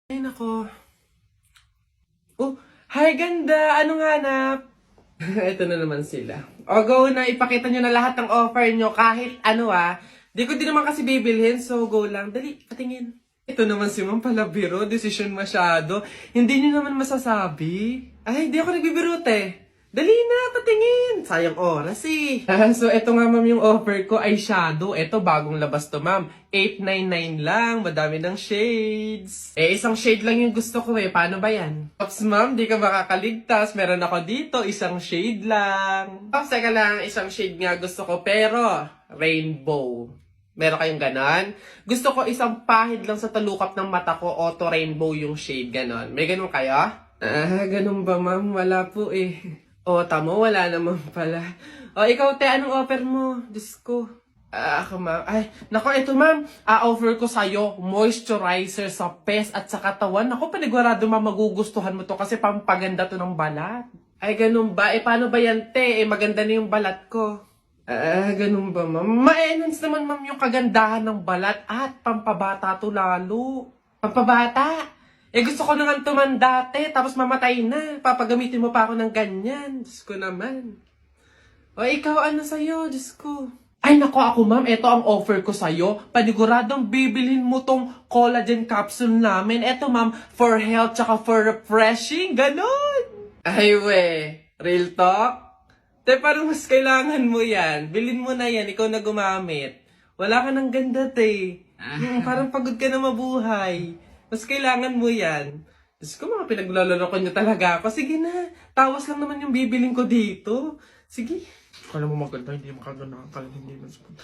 Ay, nako. Oh, hi ganda! Anong hanap? Ito na naman sila. O, go na. Ipakita nyo na lahat ng offer nyo kahit ano Di ko din naman kasi bibilhin, so go lang. Dali, patingin. Ito naman si Ma'am Palabiro. Decision masyado. Hindi nyo naman masasabi. Ay, di ako nagbibiro, Dali na, patingin. Sayang oras so, eto nga ma'am yung offer ko ay shadow. Eto, bagong labas to ma'am. 899 lang. Madami ng shades. Isang shade lang yung gusto ko Paano ba yan? Ops ma'am, di ka makakaligtas. Meron ako dito, isang shade lang. Ops, teka lang, isang shade nga gusto ko. Pero, rainbow. Meron kayong ganon? Gusto ko isang pahid lang sa talukap ng mata ko. Auto rainbow yung shade, ganon. May ganon kayo? Ganon ba ma'am? Wala po O, tamo, wala naman pala. O, ikaw, anong offer mo? Diyos ko. Ako, ma'am. Ay, nako, ito, ma'am. Offer ko sa'yo, moisturizer sa pes at sa katawan. Ako, panigurado, ma'am, magugustuhan mo to kasi pampaganda to ng balat. Ay, ganun ba? Paano ba yan, maganda na yung balat ko. Ganun ba, ma'am? Ma-enhance naman, ma'am, yung kagandahan ng balat at pampabata to lalo. Pampabata? Gusto ko naman tumanda, tapos mamatay na. Papagamitin mo pa ako ng ganyan. Diyos ko naman. O, ikaw, ano sa'yo? Diyos ko. Ay, nako ako, ma'am. Ito ang offer ko sa'yo. Paniguradong bibilhin mo tong collagen capsule namin. Ito, ma'am, for health tsaka for refreshing. Ganon. Ay, real talk? Parang mas kailangan mo yan. Bilhin mo na yan. Ikaw na gumamit. Wala ka ng ganda, Parang pagod ka na mabuhay. Mas kailangan mo yan. Diyos ko, mga pinaglalaro ko niyo talaga ako. Sige na, tawas lang naman yung bibiling ko dito. Sige. Kala mo maganda, hindi makaganda. Kala hindi na sabi.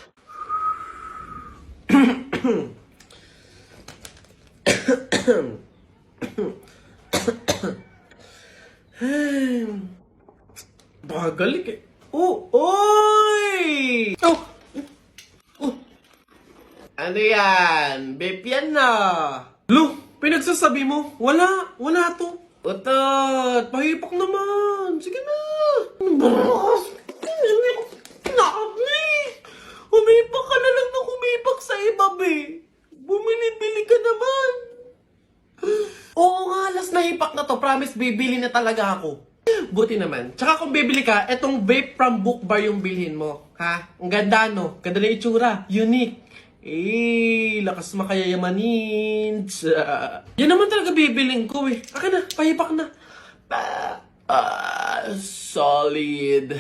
Bagalik Oh, oy! Oh! Ano yan? Babe yan na. Lo, pinagsasabi mo? Wala to. Utot, pahipak naman. Sige na. Humipak ka na lang ng humipak sa iba, Bumili-bili ka naman. Oo nga, last na hipak na to. Promise, bibili na talaga ako. Buti naman. Tsaka kung bibili ka, etong vape from Book Bar yung bilhin mo. Ha? Ang ganda, no? Ganda na itsura. Unique. Lakas makayayamanin. Yan naman talaga bibiling ko Akin na, pahipak na. Solid.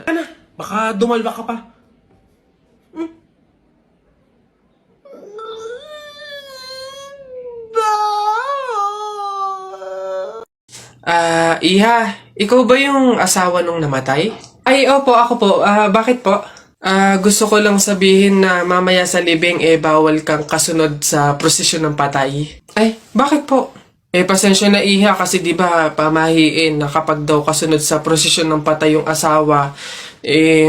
Ano? Baka dumalwa ka pa. Iha, ikaw ba yung asawa nung namatay? Ay, opo, ako po. Bakit po? Gusto ko lang sabihin na mamaya sa libing bawal kang kasunod sa prosesyon ng patay. Ay, bakit po? Pasensya na Iha kasi di ba pamahiin na kapag daw kasunod sa prosesyon ng patay yung asawa,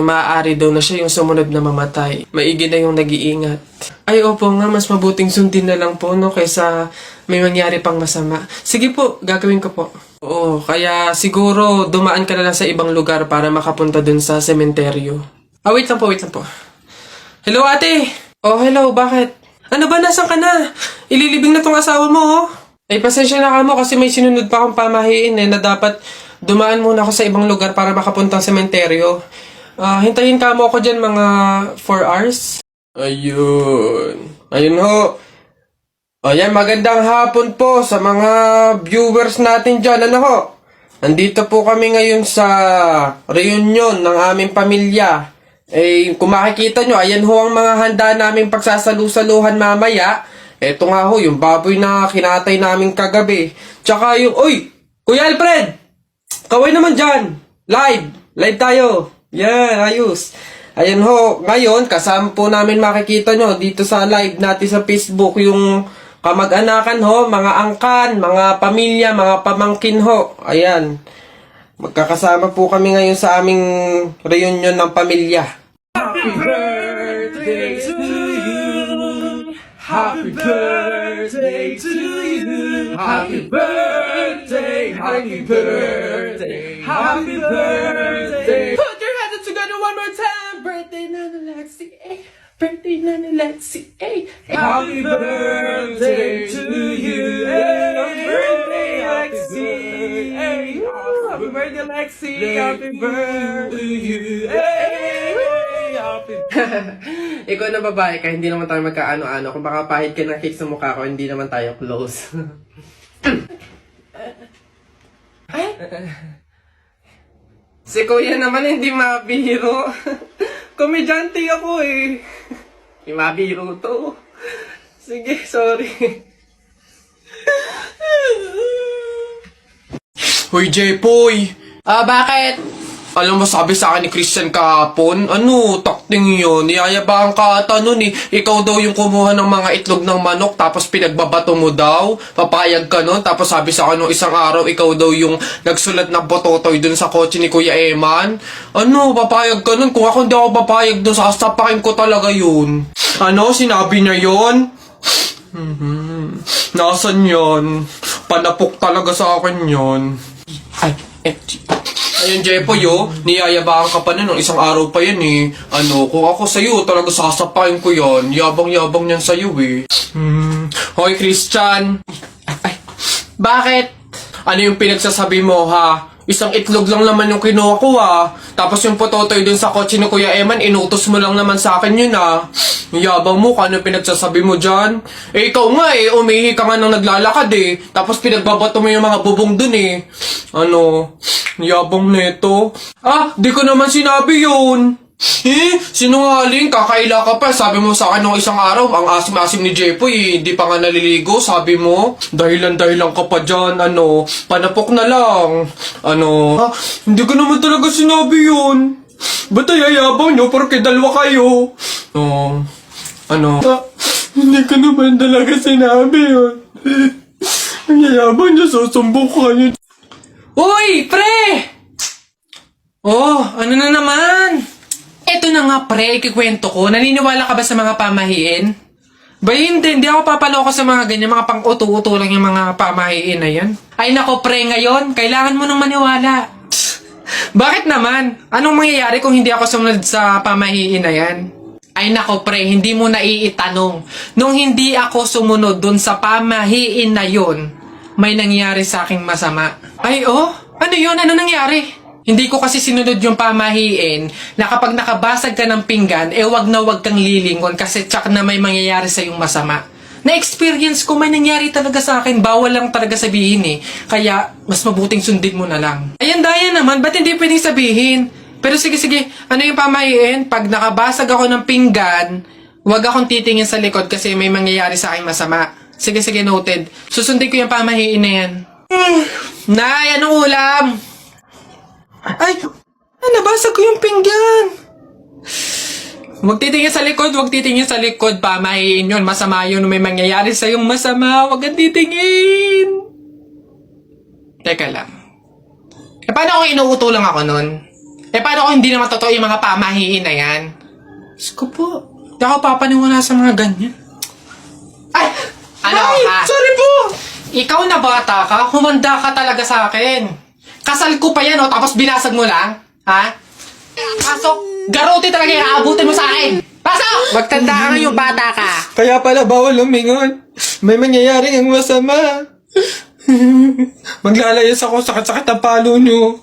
maaari daw na siya yung sumunod na mamatay. Maigi na yung nag-iingat. Ay, opo nga, mas mabuting sundin na lang po, no, kaysa may mangyari pang masama. Sige po, gagawin ko po. Oo, kaya siguro dumaan ka na lang sa ibang lugar para makapunta dun sa sementeryo. Wait lang po. Hello, ate! Oh, hello, bakit? Ano ba, nasan ka na? Ililibing na tong asawa mo, Ay, pasensya na ka mo kasi may sinunod pa akong pamahiin na dapat dumaan muna ako sa ibang lugar para makapunta sa sementeryo. Hintayin ka mo ako dyan mga 4 hours. Ayun ho. Yan, magandang hapon po sa mga viewers natin dyan. Ano ho? Nandito po kami ngayon sa reunion ng aming pamilya. Kung makikita nyo, ayan ho ang mga handa naming pagsasalu-saluhan mamaya. Eto nga ho, yung baboy na kinatay namin kagabi. Tsaka yung, Kuya Alfred! Kaway naman dyan! Live tayo! Yan, ayos. Ayan ho, ngayon, kasama po namin makikita nyo dito sa live natin sa Facebook yung kamag-anakan ho, mga angkan, mga pamilya, mga pamangkin ho. Ayan. Magkakasama po kami ngayon sa aming reunion ng pamilya. Happy birthday to you! Happy birthday to you! Happy birthday! Happy birthday! Happy birthday! Put your hands together one more time! Birthday Nana Lexi, Birthday Nana Lexi, Happy birthday to you! birthday, Lexi! Happy birthday! Hey! Happy Ikaw na babae ka, hindi naman tayo magkaano-ano. Kung baka pahit ka ng cake sa mukha ko, hindi naman tayo close. Ay! Si Kuya naman hindi mabiro. Komedyante ako eh. Hindi mabiro to. Sige, sorry. Hoy, Jepoy! Bakit? Alam mo, sabi sa akin ni Christian kahapon, takting yun, niyayabang ka ata nun eh. Ikaw daw yung kumuha ng mga itlog ng manok, tapos pinagbabato mo daw, papayag ka nun, tapos sabi sa akin nung isang araw, ikaw daw yung nagsulat ng bototoy dun sa kotse ni Kuya Eman. Papayag ka nun? Kung ako hindi ako papayag dun, sasapakin ko talaga yun. Sinabi niya yun? Nasaan yun? Panapok talaga sa akin yun. Ayun, Jepoy, niyayabang ka pa na nung isang araw pa yan eh. Kung ako sa'yo, talaga sasapain ko yan. Yabang-yabang niyan sa'yo eh. Hoy, Christian! Bakit? Ano yung pinagsasabi mo, ha? Isang itlog lang naman yung kinuha ko, ha? Tapos yung pototoy dun sa kotse ni Kuya Eman, inutos mo lang naman sa akin yun, ha? Yung yabang mo, ano yung pinagsasabi mo dyan? Ikaw nga umihi ka nga nang naglalakad eh. Tapos pinagbabato mo yung mga bubong dun eh. Yabang neto. Di ko naman sinabi yun. Sinungaling, kakaila ka pa. Sabi mo sa akin nung isang araw, ang asim-asim ni Jepoy, hindi pa nga naliligo, sabi mo. Dahilan-dahilan ka pa dyan, panapok na lang. Hindi ko naman talaga sinabi yun. Ba't ayayabang nyo, porque dalawa kayo? Hindi ko naman talaga sinabi yun. Ang yayabang nyo, susumbok kayo. Uy, pre! Ano na naman? Eto na nga, pre, ikikwento ko. Naniniwala ka ba sa mga pamahiin? Ba hindi ako papaloko sa mga ganyan, mga pang-uto-uto lang yung mga pamahiin na yan. Ay nako, pre, ngayon, kailangan mo nang maniwala. Bakit naman? Anong mangyayari kung hindi ako sumunod sa pamahiin na yan? Ay nako, pre, hindi mo na iitanong. Nung hindi ako sumunod dun sa pamahiin na yun, may nangyari sa aking masama. Ay, ano yun? Ano nangyari? Hindi ko kasi sinunod yung pamahiin na kapag nakabasag ka ng pinggan, wag na wag kang lilingon kasi tsak na may mangyayari sa yung masama. Na-experience ko, may nangyari talaga sa akin. Bawal lang talaga sabihin eh. Kaya, mas mabuting sundin mo na lang. Ayan, daya naman. Ba't hindi pwedeng sabihin? Pero sige, ano yung pamahiin? Pag nakabasag ako ng pinggan, wag akong titingin sa likod kasi may mangyayari sa aking masama. Sige, noted. Susundin ko yung pamahiin na yan. Nay, anong ulam? Ay, nabasag ko yung pinggan. Huwag titingin sa likod, pamahiin yun. Masama yun, may mangyayari sa yung masama. Huwag kang titingin. Teka lang. Paano kung inuuto lang ako nun? Paano kung hindi naman totoo yung mga pamahiin na yan? Diyos ko po, hindi ako papaniwala sa mga ganyan. Sorry po! Ikaw na bata ka, humanda ka talaga sa akin. Kasal ko pa yan, tapos binasag mo lang? Ha? Pasok! Garote talaga yung aabutin mo sa akin! Pasok! Magtanda ka ngayong bata ka. Kaya pala bawal lumingon. May mangyayari ang masama. Maglalayas ako, sakit-sakit ang palo nyo.